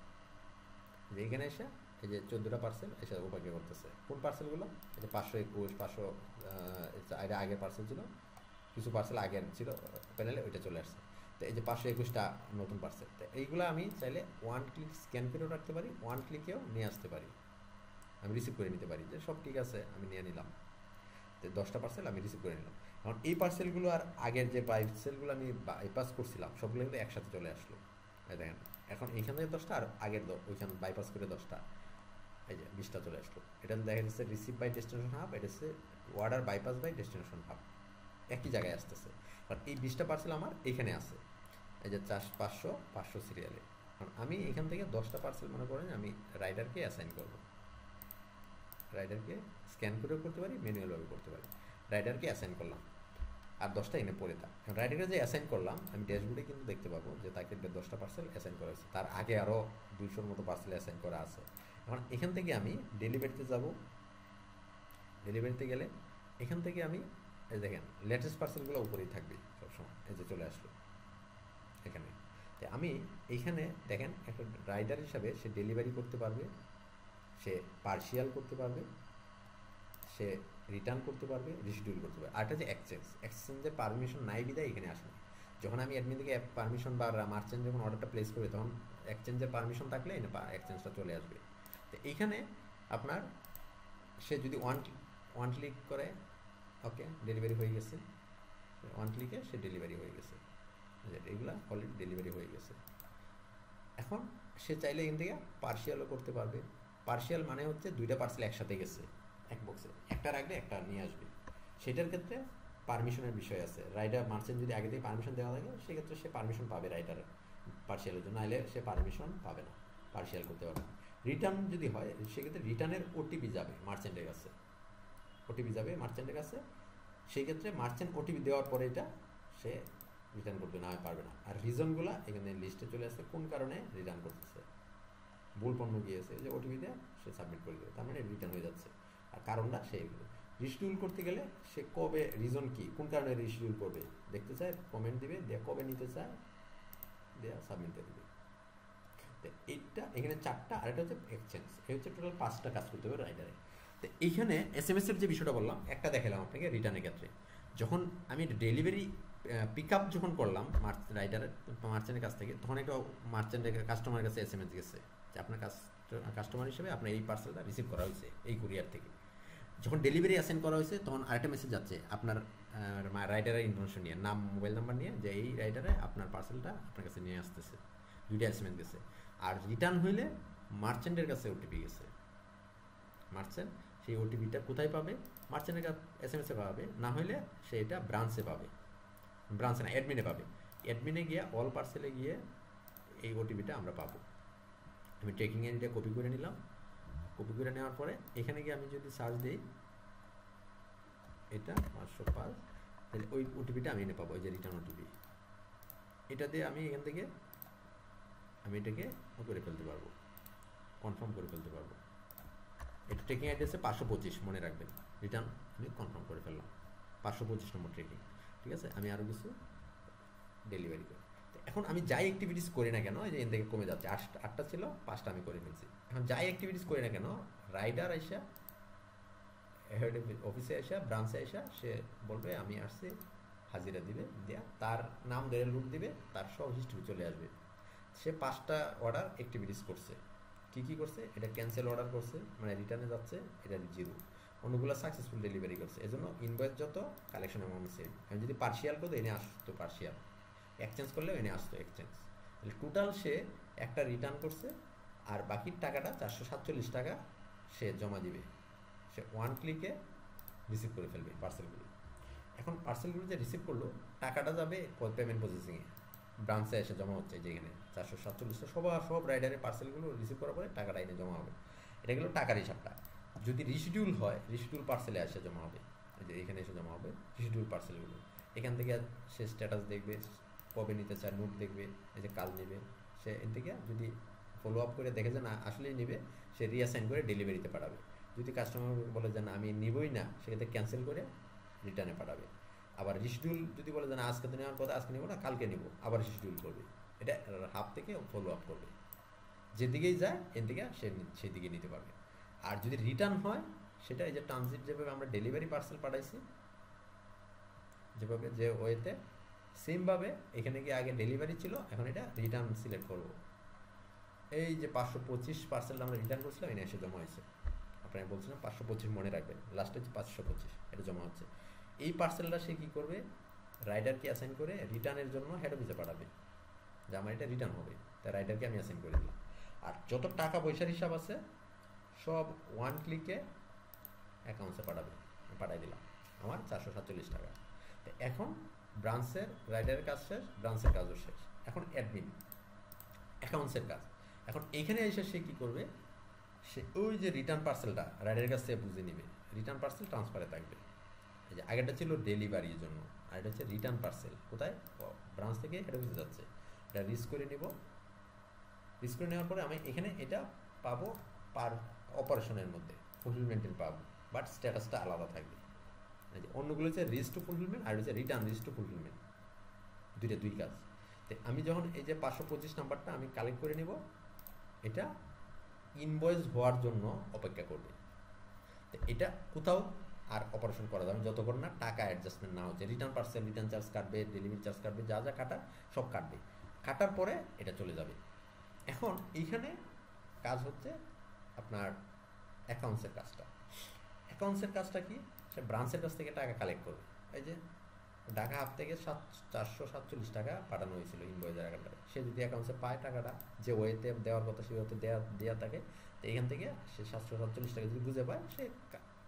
যে এখানে এসে এই যে 14টা পার্সেল এসে অপেক্ষা করতেছে। কোন পার্সেলগুলো? এই যে 521, 500, এটা আগের পার্সেল ছিল, কিছু পার্সেল আগের ছিল প্যানেলে, ওইটা চলে আসছে। তো এই যে 521টা নতুন পার্সেল। তো এইগুলো আমি চাইলে ওয়ান ক্লিক স্ক্যান করেও রাখতে পারি, ওয়ান ক্লিকেও নিয়ে আসতে পারি, আমি রিসিভ করে নিতে পারি, যে সব ঠিক আছে আমি নিয়ে নিলাম। তো 10টা পার্সেল আমি রিসিভ করে নিলাম। এখন এই পার্সেলগুলো আর আগের যে পার্সেলগুলো আমি বাইপাস করছিলাম সবগুলো কিন্তু একসাথে চলে আসলো। এই দেখেন, এখন এইখান থেকে 10টা আর আগের ওইখানে বাইপাস করে 10টা, এই যে 20টা চলে আসলো। এটা দেখা যাচ্ছে রিসিভ বাই ডেস্টিনেশন হাব, এটা হচ্ছে order bypass by destination hub, একই জায়গায় আসতেছে। কারণ এই 20টা পার্সেল আমার এখানে আছে, এই যে 500 সিরিয়ালে। কারণ আমি এখান থেকে 10টা পার্সেল মনে করেন আমি রাইডারকে অ্যাসাইন করব, রাইডারকে স্ক্যান করেও করতে পারি, ম্যানুয়ালভাবে করতে পারি। রাইডারকে অ্যাসাইন করলাম আর 10টা এনে পড়ে থাক। রাইডারকে যে অ্যাসাইন করলাম আমি ড্যাশবোর্ডে কিন্তু দেখতে পাবো যে তাকে 10টা পার্সেল অ্যাসাইন করা হয়েছে, তার আগে আরও 200-র মতো পার্সেল অ্যাসাইন করা আছে। এখন এখান থেকে আমি ডেলিভারিতে যাব, ডেলিভারিতে গেলে এখান থেকে আমি এই দেখেন লেটেস্ট পার্সেলগুলো উপরেই থাকবে সবসময়, এই যে চলে আসলো এখানে। তো আমি এইখানে দেখেন একটা রাইডার হিসাবে সে ডেলিভারি করতে পারবে, সে পার্শিয়াল করতে পারবে, সে রিটার্ন করতে পারবে, রিশিডিউল করতে পারবে। আর এটা যে এক্সচেঞ্জের পারমিশন নাই বিদায় এখানে আসবে। যখন আমি অ্যাডমিন থেকে পারমিশন বা মার্চেন্ট যখন অর্ডারটা প্লেস করবে তখন এক্সচেঞ্জের পারমিশন থাকলে এক্সচেঞ্জটা চলে আসবে। তো এইখানে আপনার সে যদি ওয়ান ক্লিক করে, ওকে ডেলিভারি হয়ে গেছে, ওয়ান ক্লিকে সে ডেলিভারি হয়ে গেছে, এগুলা অলরেডি ডেলিভারি হয়ে গেছে। এখন সে চাইলে এখান থেকে পার্শিয়ালও করতে পারবে। পার্শিয়াল মানে হচ্ছে 2টা পার্সেল একসাথে গেছে এক বক্সে, একটা রাখলে একটা নিয়ে আসবে, সেটার ক্ষেত্রে পারমিশনের বিষয় আছে। রাইডার মার্চেন্ট যদি আগে থেকে পারমিশন দেওয়া থাকে সেক্ষেত্রে সে পারমিশন পাবে রাইডার পার্শিয়ালের জন্য, নাহলে সে পারমিশন পাবে না, পার্শিয়াল করতে পারবে না। রিটার্ন যদি হয় সেক্ষেত্রে রিটার্নের ওটিপি যাবে মার্চেন্টের কাছে, ওটিপি যাবে মার্চেন্টের কাছে, সেই ক্ষেত্রে মার্চেন্ট ওটিপি দেওয়ার পরে এটা সে রিটার্ন করতে না পারবে না। আর রিজনগুলো এখানে লিস্টে চলে আসছে, কোন কারণে রিটার্ন করতেছে, ভুল পণ্য গিয়েছে, যে ওটিপি দিয়ে সে সাবমিট করে দেবে, তার মানে রিটার্ন হয়ে যাচ্ছে। আর কারণটা সেইগুলো রিশিডিউল করতে গেলে সে কবে, রিজন কি, কোন কারণে রিশিডিউল করবে দেখতে চায়, কমেন্ট দিবে, দিয়ে কবে নিতে চায় দেওয়া সাবমিট দিয়ে দেবে। তো এইটা এখানে 4টা, আর এটা হচ্ছে এক্সচেঞ্জ, এই হচ্ছে টোটাল 5টা কাজ করতে হবে রাইডারে। তো এইখানে SMS এর যে বিষয়টা বললাম একটা দেখালাম আপনাকে রিটার্নের ক্ষেত্রে। যখন আমি ডেলিভারি পিক আপ যখন করলাম রাইডারের মার্চেন্টের কাছ থেকে, তখন একটা মার্চেন্টের কাস্টমারের কাছে SMS গেছে যে আপনার কাস্টমার হিসেবে আপনার এই পার্সেলটা রিসিভ করা হয়েছে এই কুরিয়ার থেকে। যখন ডেলিভারি অ্যাসাইন করা হয়েছে তখন আরেকটা মেসেজ যাচ্ছে আপনার রাইডারের ইনফরমেশন নিয়ে, নাম মোবাইল নাম্বার নিয়ে, যে এই রাইডারে আপনার পার্সেলটা আপনার কাছে নিয়ে আসতেছে, 2টা SMS গেছে। আর রিটার্ন হইলে মার্চেন্টের কাছে ওটিপি গেছে, মার্চেন্ট সেই ওটিপিটা কোথায় পাবে, মার্চেন্টের SMS-এ পাবে, না হলে সে এটা ব্রাঞ্চে পাবে, ব্রাঞ্চে না অ্যাডমিনে পাবে, অ্যাডমিনে গিয়ে অল পার্সেলে গিয়ে এই ওটিপিটা আমরা পাবো। আমি ট্রেকিং আইডিটা কপি করে নিলাম, কপি করে নেওয়ার পরে এখানে গিয়ে আমি যদি সার্চ দিই এটা 505, তাহলে ওই ওটিপিটা আমি এনে পাবো, ওই যে রিটার্ন ওটিপি, এটা দিয়ে আমি এখান থেকে আমি এটাকে করে ফেলতে পারবো, কনফার্ম করে ফেলতে পারবো। এটা ট্রেকিং আইডি আছে 525, মনে রাখবেন, রিটার্ন আমি কনফার্ম করে ফেললাম, 525 নম্বর ট্রেকিং। ঠিক আছে, আমি আরও কিছু ডেলিভারি করি। এখন আমি যাই অ্যাক্টিভিটিস করি না কেন, এই যে এখান থেকে কমে যাচ্ছে, 8টা ছিল 5টা আমি করে ফেলছি। এখন যাই অ্যাক্টিভিটিস করি না কেন, রাইডার আইসা হেড অফিসে আসা, ব্রাঞ্চে আসা, সে বলবে আমি আসছি, হাজিরা দিবে, দেয়া তার নাম ধরে লুট দিবে, তার সব হিস্ট্রি চলে আসবে। সে 5টা অর্ডার অ্যাক্টিভিটিস করছে, কী কী করছে, এটা ক্যান্সেল অর্ডার করছে মানে রিটার্নে যাচ্ছে, এটা 0, অন্যগুলো সাকসেসফুল ডেলিভারি করছে, এজন্য ইনভয়েস যত কালেকশন অ্যামাউন্ট সেম। আমি যদি পার্শিয়াল করতো এনে আসতো পার্শিয়াল, এক্সচেঞ্জ করলেও এনে আসতো এক্সচেঞ্জ। তাহলে টোটাল সে একটা রিটার্ন করছে, আর বাকির টাকাটা 447 টাকা সে জমা দিবে, সে ওয়ান ক্লিকে রিসিভ করে ফেলবে পার্সেলগুলো। এখন পার্সেলগুলো যে রিসিভ করলো টাকাটা যাবে পেমেন্ট প্রসেসিংয়ে, ব্রাঞ্চে এসে জমা হচ্ছে, যেখানে 447টা সব রাইডারের পার্সেলগুলো রিসিভ করার পরে টাকাটা এনে জমা হবে। এটা গেলো টাকার হিসাবটা। যদি রিশিডিউল হয়, রিশিডিউল পার্সেলে এসে জমা হবে, এই যে এখানে এসে জমা হবে রিশিডিউল পার্সেলগুলো। এখান থেকে সে স্ট্যাটাস দেখবে, কবে নিতে চায়, নোট দেখবে, এই যে কাল নেবে, সে এর থেকে যদি ফলো আপ করে দেখে যে না আসলেই নেবে, সে রিঅ্যাসাইন করে ডেলিভারিতে পাঠাবে। যদি কাস্টমার বলে যে না আমি নিবই না, সেক্ষেত্রে ক্যান্সেল করে রিটার্নে পাঠাবে। আবার রিশিডিউল যদি বলে যে না আজকে তো নেওয়ার কথা, আজকে নেবো না, কালকে নেবো, আবার রিশিডিউল করবে। এটা হাফ থেকে ফলো আপ করবে, যেদিকেই যায় এর দিকে সে সেদিকে নিতে পারবে। আর যদি রিটার্ন হয়, সেটা এই যে ট্রানজিট যেভাবে আমরা ডেলিভারি পার্সেল পাঠাইছি, যেভাবে যে ওয়েতে, সেমভাবে এখানে গিয়ে আগে ডেলিভারি ছিল, এখন এটা রিটার্ন সিলেক্ট করব। এই যে 525 পার্সেলটা আমরা রিটার্ন করছিলাম, এনে এসে জমা হয়েছে। আপনাকে বলছিলাম 525 মনে রাখবেন, লাস্টে হচ্ছে 525, এটা জমা হচ্ছে। এই পার্সেলটা সে কী করবে, রাইডারকে অ্যাসাইন করে রিটার্নের জন্য হেড অফিসে পাঠাবে, যে আমার এটা রিটার্ন হবে, তাই রাইডারকে আমি অ্যাসাইন করে দিলাম। আর যত টাকা পয়সার হিসাব আছে সব ওয়ান ক্লিকে অ্যাকাউন্টসে পাঠাই দিলাম, আমার 447 টাকা। তো এখন ব্রাঞ্চের রাইডারের কাজ শেষ, ব্রাঞ্চের কাজও শেষ। এখন অ্যাডমিন অ্যাকাউন্টসের কাজ। এখন এখানে এসে সে কী করবে, সে ওই যে রিটার্ন পার্সেলটা রাইডারের কাছ থেকে বুঝে নেবে, রিটার্ন পার্সেল ট্রান্সফারে থাকবে। এই যে আগেরটা ছিল ডেলিভারির জন্য, আর এটা হচ্ছে রিটার্ন পার্সেল, কোথায়, ব্রাঞ্চ থেকে হেড অফিসে যাচ্ছে। এটা রিস্ক করে নেব, রিস্ক করে নেওয়ার পরে আমি এখানে এটা পাবো পার অপারেশনের মধ্যে, ফুলফিলমেন্টের পাবো, বাট স্ট্যাটাসটা আলাদা থাকবে। অন্যগুলো হচ্ছে রিস্ক টু ফুলফিলমেন্ট, আর হচ্ছে রিটার্ন রিস্ক টু ফুলফিলমেন্ট, দুই কাজ। তো আমি যখন এই যে 525 নাম্বারটা আমি কালেক্ট করে নিব, এটা ইনভয়েস হওয়ার জন্য অপেক্ষা করবে। তো এটা কোথাও আর অপারেশন করা যাবে যতক্ষণ না টাকা অ্যাডজাস্টমেন্ট না হচ্ছে। রিটার্ন পার্সেল রিটার্ন চার্জ কাটবে, ডেলিভারি চার্জ কাটবে, যা যা কাটার সব কাটবে, কাটার পরে এটা চলে যাবে। এখন এইখানে কাজ হচ্ছে আপনার অ্যাকাউন্টসের কাজটা। অ্যাকাউন্টসের কাজটা কি, সে ব্রাঞ্চের কাছ থেকে টাকা কালেক্ট করবে। এই যে ঢাকা হাব থেকে 447 টাকা পাঠানো হয়েছিল ইনভয়েসের আকারে, সে যদি অ্যাকাউন্টসে পায় টাকাটা, যে ওয়েতে দেওয়ার কথা সে ওয়েতে দেওয়া থাকে, তো এখান থেকে সে 747 টাকা যদি বুঝে পায়, সে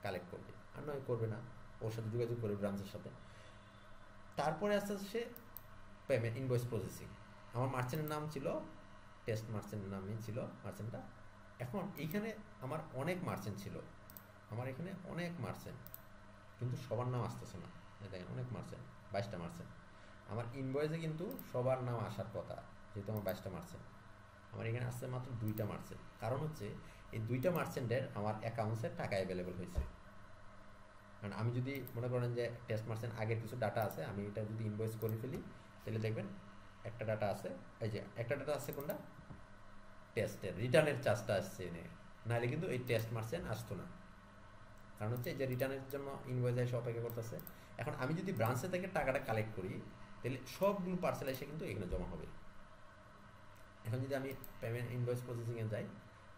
কালেক্ট করবে, আর নয় করবে না, ওর সাথে যোগাযোগ করবে ব্রাঞ্চের সাথে। তারপরে আস্তে আস্তে সে পেমেন্ট ইনভয়েস প্রসেসিং। আমার মার্চেন্টের নাম ছিল টেস্ট মার্চেন্টের নামই ছিল মার্চেন্টটা। এখন এইখানে আমার অনেক মার্চেন্ট ছিল, আমার এখানে অনেক মার্চেন্ট, কিন্তু সবার নাম আসতেছে না। দেখেন অনেক মার্চেন্ট, 22টা মার্চেন্ট। আমার ইনভয়েসে কিন্তু সবার নাম আসার কথা, যেহেতু আমার 22টা মার্চেন্ট, আমার এখানে আসছে মাত্র 2টা মার্চেন্ট। কারণ হচ্ছে এই 2টা মার্চেন্টের আমার অ্যাকাউন্টসে টাকা অ্যাভেলেবেল হয়েছে। কারণ আমি যদি মনে করেন যে টেস্ট মার্চেন্ট আগের কিছু ডাটা আছে, আমি এটা যদি ইনভয়েস করে ফেলি, তাহলে দেখবেন একটা ডাটা আছে, এই যে একটা ডাটা আছে কোনটা, টেস্টের রিটার্নের চার্জটা আসছে এনে, নাহলে কিন্তু এই টেস্ট মার্চেন্ট আসতো না। কারণ হচ্ছে এই যে রিটার্নের জন্য ইনভয়েস এসে অপেক্ষা করতেছে। এখন আমি যদি ব্রাঞ্চে থেকে টাকাটা কালেক্ট করি, তাহলে সবগুলো পার্সেল এসে কিন্তু এখানে জমা হবে। এখন যদি আমি পেমেন্ট ইনভয়েস প্রসেসিংয়ে যাই,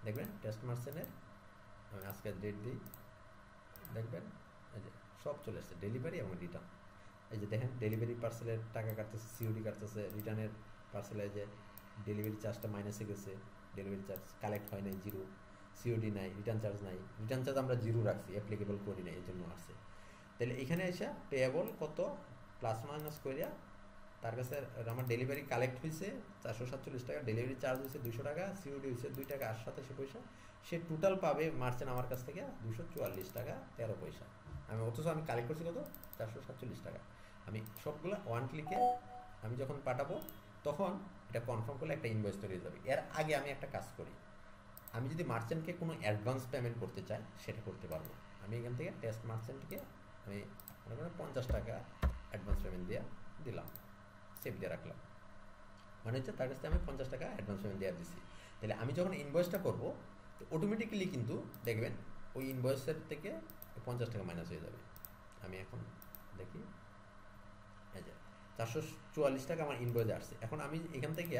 দেখবেন টেস্ট মার্চেন্টের আমি আজকের ডেট দিই, দেখবেন এই যে সব চলে আসছে, ডেলিভারি এবং রিটার্ন। এই যে দেখেন ডেলিভারি পার্সেলের টাকা কাটতেছে, সিওডি কাটতেছে, রিটার্নের পার্সেলে যে ডেলিভারি চার্জটা মাইনাসে গেছে, ডেলিভারি চার্জ কালেক্ট হয় নাই, জিরো, সিওডি নাই, রিটার্ন চার্জ নাই, রিটার্ন চার্জ আমরা জিরো রাখছি, অ্যাপ্লিকেবল করি নাই, এই জন্য আসছে। তাহলে এখানে এসে পেয়েবল কত প্লাস মাইনাস করিয়া তার কাছে আমার ডেলিভারি কালেক্ট হয়েছে 447 টাকা, ডেলিভারি চার্জ হয়েছে 200 টাকা, সিওডি হয়েছে 2 টাকা 87 পয়সা, সে টোটাল পাবে মার্চেন্ট আমার কাছ থেকে 244 টাকা 13 পয়সা। অথচ আমি কালেক্ট করছি কত, 447 টাকা। আমি সবগুলো ওয়ান ক্লিকে আমি যখন পাঠাবো, তখন এটা কনফার্ম করলে একটা ইনভয়েস তৈরি হয়ে যাবে। এর আগে আমি একটা কাজ করি, আমি যদি মার্চেন্টকে কোনো অ্যাডভান্স পেমেন্ট করতে চাই, সেটা করতে পারবো। আমি এখান থেকে টেস্ট মার্চেন্টকে আমি মনে করেন 50 টাকা অ্যাডভান্স পেমেন্ট দিলাম, সেভ দিয়ে রাখলাম, মানে হচ্ছে তার কাছ থেকে আমি 50 টাকা অ্যাডভান্স পেমেন্ট দিয়ে দিচ্ছি। তাহলে আমি যখন ইনভয়েসটা করবো, তো অটোমেটিক্যালি কিন্তু দেখবেন ওই ইনভয়েসের থেকে 50 টাকা মাইনাস হয়ে যাবে। আমি এখন দেখি, এই যে 444 টাকা আমার ইনভয়েসে আসছে। এখন আমি এখান থেকে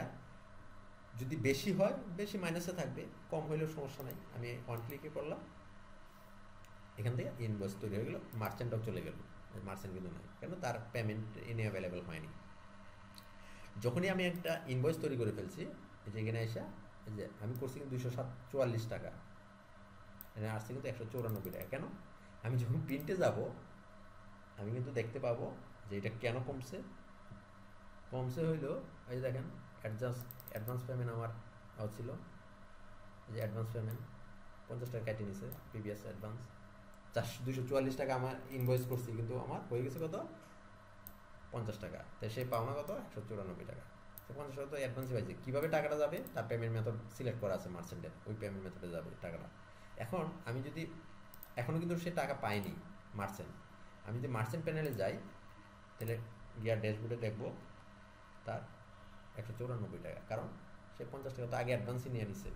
যদি বেশি হয়, বেশি মাইনাসে থাকবে, কম হইলেও সমস্যা নাই, আমি ওয়ান ক্লিকে করলাম, এখান থেকে ইনভয়েস তৈরি হয়ে গেল, মার্চেন্টটাও চলে গেল। মার্চেন্ট কিন্তু নয়, কেন তার পেমেন্ট এনে অ্যাভেলেবেল হয়নি। যখনই আমি একটা ইনভয়েস তৈরি করে ফেলছি, এই যে এখানে এসে এই যে আমি করছি কিন্তু 244 টাকা, এখানে আসছে কিন্তু 194 টাকা। কেন, আমি যখন প্রিন্টে যাব, আমি কিন্তু দেখতে পাবো যে এটা কেন কমছে হইলো এই যে দেখেন অ্যাডভান্স পেমেন্ট আমার ছিল, এই যে অ্যাডভান্স পেমেন্ট 50 টাকা কেটে নিছে, প্রিভিয়াস অ্যাডভান্স 244 টাকা আমার ইনভয়েস করছি, কিন্তু আমার হয়ে গেছে কত 50 টাকা। তো সেই পাওনা কত 194 টাকা। তো 50 টাকা তো অ্যাডভান্সই পাইছি। কীভাবে টাকাটা যাবে তার পেমেন্ট মেথড সিলেক্ট করা আছে মার্চেন্টের, ওই পেমেন্ট মেথডে যাবে টাকাটা। এখন আমি যদি এখনও কিন্তু সে টাকা পাইনি মার্চেন্ট, আমি যদি মার্চেন্ট প্যানেলে যাই তাহলে গিয়ার ড্যাশবোর্ডে দেখবো তার 194 টাকা, কারণ সে 50 টাকা তো আগে অ্যাডভান্সই নিয়ে নিছে,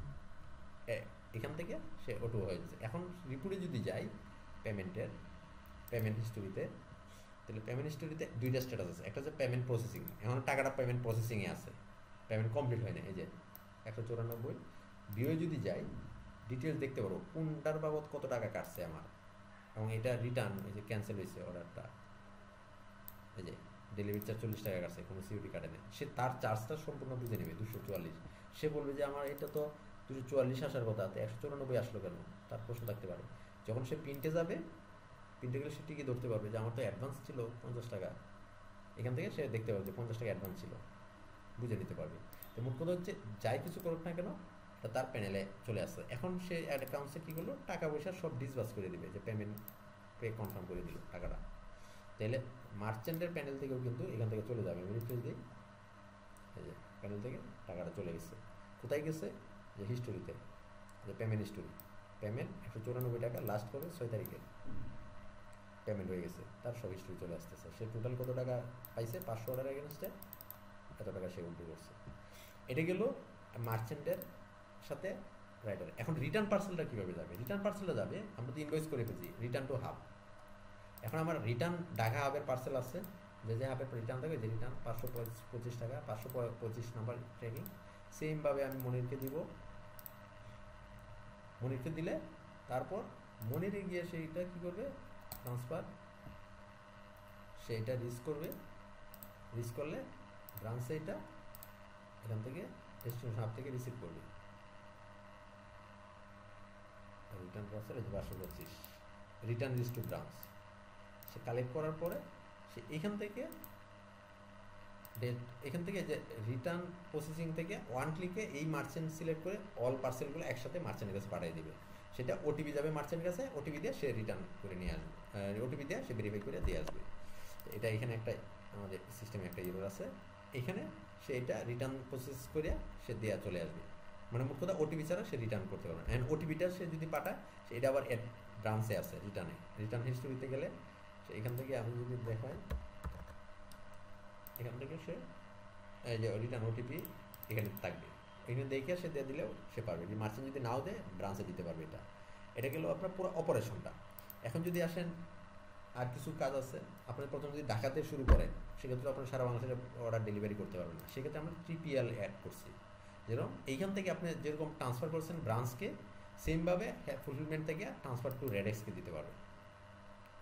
এখান থেকে সে অটো হয়ে যাচ্ছে। এখন রিপোর্টে যদি যাই পেমেন্ট হিস্টোরিতে, তাহলে পেমেন্ট হিস্টোরিতে দুইটা স্ট্যাটাস আছে, একটা হচ্ছে পেমেন্ট প্রসেসিং, এখন টাকাটা পেমেন্ট প্রসেসিংয়ে আছে, পেমেন্ট কমপ্লিট হয় না, এই যে 194। ভিউয়ে যদি যাই ডিটেলস দেখতে পারবো কোনটার বাবদ কত টাকা কাটছে আমার, এবং এটা রিটার্ন, এই যে ক্যান্সেল হয়েছে অর্ডারটা, এই যে ডেলিভারি চার্জ 40 টাকা কাটছে, কোনো সিউরিটি কাটে নেই, সে তার চার্জটা সম্পূর্ণ বুঝে নেবে 244। সে বলবে যে আমার এটা তো 244 আসার কথা, 194 আসলো কেন, তার প্রশ্ন থাকতে পারে। যখন সে প্রিন্টে যাবে, প্রিন্টে গেলে সে ঠিকই ধরতে পারবে যে আমার তো অ্যাডভান্স ছিল 50 টাকা, এখান থেকে সে দেখতে পারবে যে 50 টাকা অ্যাডভান্স ছিল, বুঝে নিতে পারবে। তো মোট কথা হচ্ছে যাই কিছু করুক না কেন এটা তার প্যানেলে চলে আসছে। এখন সে অ্যাকাউন্টসে কী করলো, টাকা পয়সা সব ডিসবার্স করে দিবে, যে পেমেন্ট কনফার্ম করে দিল টাকাটা। তাহলে মার্চেন্টের প্যানেল থেকেও কিন্তু এখান থেকে চলে যাবে, আমি রিফ্রেশ দিই, এই যে প্যানেল থেকে টাকাটা চলে গেছে। কোথায় গেছে, যে হিস্টোরিতে, যে পেমেন্ট হিস্টোরি, পেমেন্ট 194 টাকা লাস্ট করে 6 তারিখে পেমেন্ট হয়ে গেছে, তার সব হিস্টোরি চলে আসতেছে। সে টোটাল কত টাকা পাইছে, 500 অর্ডার এগেনস্টে এত টাকা সে উল্টো করছে। এটা গেল মার্চেন্টের সাথে রাইটার। এখন রিটার্ন পার্সেলটা কীভাবে যাবে, রিটার্ন পার্সেলটা যাবে, আমরা তো ইনভয়েস করে ফেলছি রিটার্ন টু হাব। এখন আমার রিটার্ন ঢাকা হাবের পার্সেল আছে, যে হাবের রিটার্ন থাকে, যে রিটার্ন 525 টাকা, 525 নাম্বার ট্র্যাকিং, সেমভাবে আমি মনিরকে দিব। মনিরকে দিলে তারপর মনিরে গিয়ে সেইটা কী করবে, ট্রান্সফার, সেইটা রিস্ক করবে, রিস্ক করলে ব্রাঞ্চে এটা এখান থেকে ডেস্টিনেশন হাব থেকে রিসিভ করবে। Return parcel 525, return risk two branch. সে কালেক্ট করার পরে সে এখান থেকে যে রিটার্ন প্রসেসিং থেকে ওয়ান ক্লিকে এই মার্চেন্ট সিলেক্ট করে অল পার্সেলগুলো একসাথে মার্চেন্টের কাছে পাঠিয়ে দিবে। সেটা ওটিপি যাবে মার্চেন্টের কাছে, ওটিপি দিয়ে সে রিটার্ন করে নিয়ে আসবে, ওটিপি দিয়ে সে ভেরিফাই করে দিয়ে আসবে। এটা এখানে একটা আমাদের সিস্টেমে একটা এরর আছে, এখানে সে এটা রিটার্ন প্রসেস করে সে দেওয়া চলে আসবে, মানে মোট কথা ওটিপি ছাড়া সে রিটার্ন করতে পারবে না। অ্যান্ড ওটিপিটা সে যদি পাঠায় সে এটা আবার ব্রাঞ্চে আছে, রিটার্ন হিস্টোরিতে গেলে সে এখান থেকে আমি যদি দেখাই, এখান থেকে সে এই যে রিটার্ন ওটিপি এখানে থাকবে, এখানে দেখে সে দিয়ে দিলেও সে পারবে। যে মার্চেন্ট যদি নাও দেয় ব্রাঞ্চে দিতে পারবে। এটা গেল আপনার পুরো অপারেশনটা। এখন যদি আসেন আর কিছু কাজ আছে, আপনি প্রথম যদি ঢাকাতে শুরু করেন সেক্ষেত্রে আপনার সারা বাংলাদেশে অর্ডার ডেলিভারি করতে পারবেন না, সেক্ষেত্রে আমরা 3PL অ্যাড করছি। যেরকম এইখান থেকে আপনি যেরকম ট্রান্সফার করছেন ব্রাঞ্চকে, সেমভাবে ফুলফিলমেন্ট থেকে ট্রান্সফার টু রেডেক্সকে দিতে পারবেন।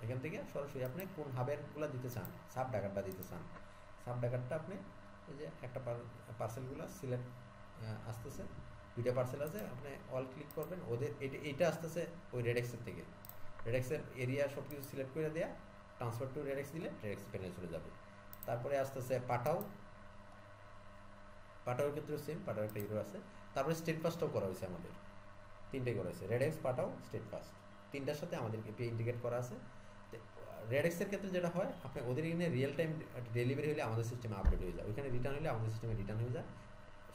এখান থেকে সরাসরি আপনি কোন হাবেরগুলো দিতে চান, সাব ডাকারটা দিতে চান, সাব ডাকারটা আপনি এই যে একটা পার্সেলগুলো সিলেক্ট আসতেছে, দুইটা পার্সেল আছে, আপনি অল ক্লিক করবেন, ওদের এইটা আসতেছে ওই রেডেক্সের থেকে, রেডেক্সের এরিয়া সব কিছু সিলেক্ট করে দেওয়া, ট্রান্সফার টু রেডেক্স দিলে রেডেক্স প্যানেল চলে যাবে। তারপরে আসতেছে পাঠাওর ক্ষেত্রে সেম, পাঠাও একটা ইউরো আছে। তারপরে স্টেট ফাস্টও করা হয়েছে, আমাদের 3টে করা হয়েছে, রেডেক্স, পাঠাও, স্টেট ফাস্ট, 3টার সাথে আমাদেরকে ইন্টিগ্রেট করা আছে। রেডেক্সের ক্ষেত্রে যেটা হয়, আপনি ওদের এখানে রিয়েল টাইম ডেলিভারি হলে আমাদের সিস্টেমে আপডেট হয়ে যায়, ওইখানে রিটার্ন হলে আমাদের সিস্টেমে রিটার্ন হয়ে যায়,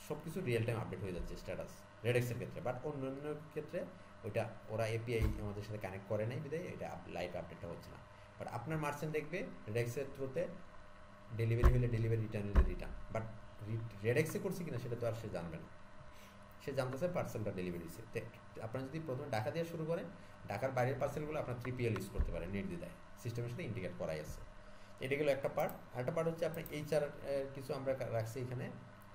সব কিছু রিয়েল টাইম আপডেট হয়ে যাচ্ছে স্ট্যাটাস রেডেক্সের ক্ষেত্রে। বাট অন্যান্য ক্ষেত্রে ওইটা ওরা এপিআই আমাদের সাথে কানেক্ট করে নাই বিধায় এটা লাইভ আপডেটটা হচ্ছে না। বাট আপনার মার্চেন্ট দেখবে রেডেক্সের থ্রুতে ডেলিভারি হলে ডেলিভারি, রিটার্ন হলে রিটার্ন, বাট রেডেক্সে করছি কিনা সেটা তো আর সে জানবে না, সে জানতেছে পার্সেলটা ডেলিভারি হচ্ছে। আপনারা যদি প্রথমে ঢাকা দিয়ে শুরু করেন, ঢাকার বাইরের পার্সেলগুলো আপনার 3PL ইউজ করতে পারেন, নির্দ্বিধায় সিস্টেমের সাথে ইন্টিগ্রেট করাই আছে। এটা গেলো একটা পার্ট। আরেকটা পার্ট হচ্ছে আপনার এইচআর কিছু আমরা রাখছি এখানে,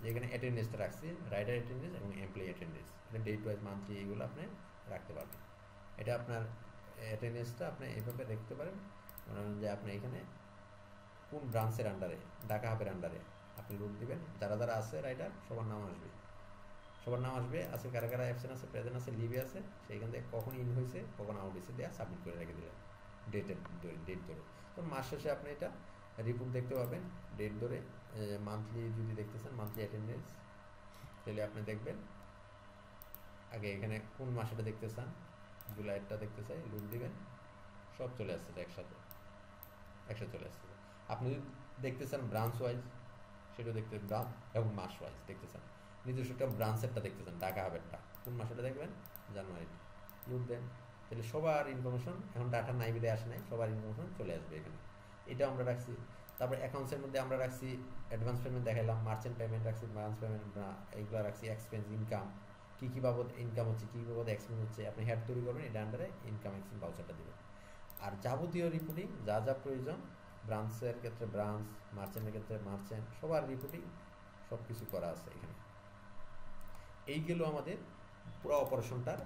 যেখানে অ্যাটেন্ডেন্সটা রাখছি, রাইডার অ্যাটেন্ডেন্স এবং এমপ্লয়ি অ্যাটেন্ডেন্স, এটা ডেট ওয়াইজ মান্থলি এইগুলো আপনি রাখতে পারবেন। এটা আপনার অ্যাটেন্ডেন্সটা আপনি এইভাবে দেখতে পারেন, যে আপনি এখানে কোন ব্রাঞ্চের আন্ডারে, ঢাকা হাবের আন্ডারে আপনি লোড দিবেন, যারা যারা আছে রাইডার সবার নাম আসবে, আছে কারা কারা অ্যাবসেন্ট আছে, প্রেজেন্ট আছে, লিভে আছে, সেইখান থেকে কখন ইন হয়েছে কখন আউট হয়েছে দেওয়া সাবমিট করে রেখে দিলেন ডেট ধরে। তো মাস শেষে আপনি এটা রিপোর্ট দেখতে পাবেন, ডেট ধরে মান্থলি যদি দেখতেছেন মান্থলি অ্যাটেন্ডেন্স, তাহলে আপনি দেখবেন আগে এখানে কোন মাসেটা দেখতে চান, জুলাইটা দেখতে চাই, লুপ দিবেন, সব চলে আসছে একসাথে চলে আসছে। আপনি যদি দেখতে চান ব্রাঞ্চ ওয়াইজ, সেটাও দেখতে ব্রাঞ্চ এবং মাস ওয়াইজ দেখতে চান, নিজস্ব একটা ব্রাঞ্চেরটা দেখতে চান, ঢাকা হাবেরটা কোন মাসেটা দেখবেন, জানুয়ারিটা, লুপ দেন, তাহলে সবার ইনফরমেশন, এখন ডাটা নাই বিদে আসে নাই, সবার ইনফরমেশন চলে আসবে এখানে। এটা আমরা রাখছি। তারপর অ্যাকাউন্টসের মধ্যে আমরা রাখছি অ্যাডভান্স পেমেন্ট দেখাইলাম, মার্চেন্ট পেমেন্ট রাখছি, ব্রাঞ্চ পেমেন্ট এইগুলো রাখছি, এক্সপেন্স, ইনকাম, কী বাবদ ইনকাম হচ্ছে, কী বাবদ এক্সপেন্স হচ্ছে, আপনি হেড তৈরি করবেন, এটা আন্ডারে ইনকাম এক্সপেন্স ভাউচারটা দেবেন। আর যাবতীয় রিপোর্টিং যা যা প্রয়োজন, ব্রাঞ্চের ক্ষেত্রে ব্রাঞ্চ, মার্চেন্টের ক্ষেত্রে মার্চেন্ট, সবার রিপোর্টিং সব কিছু করা আছে এখানে। এইগুলো আমাদের পুরো অপারেশনটার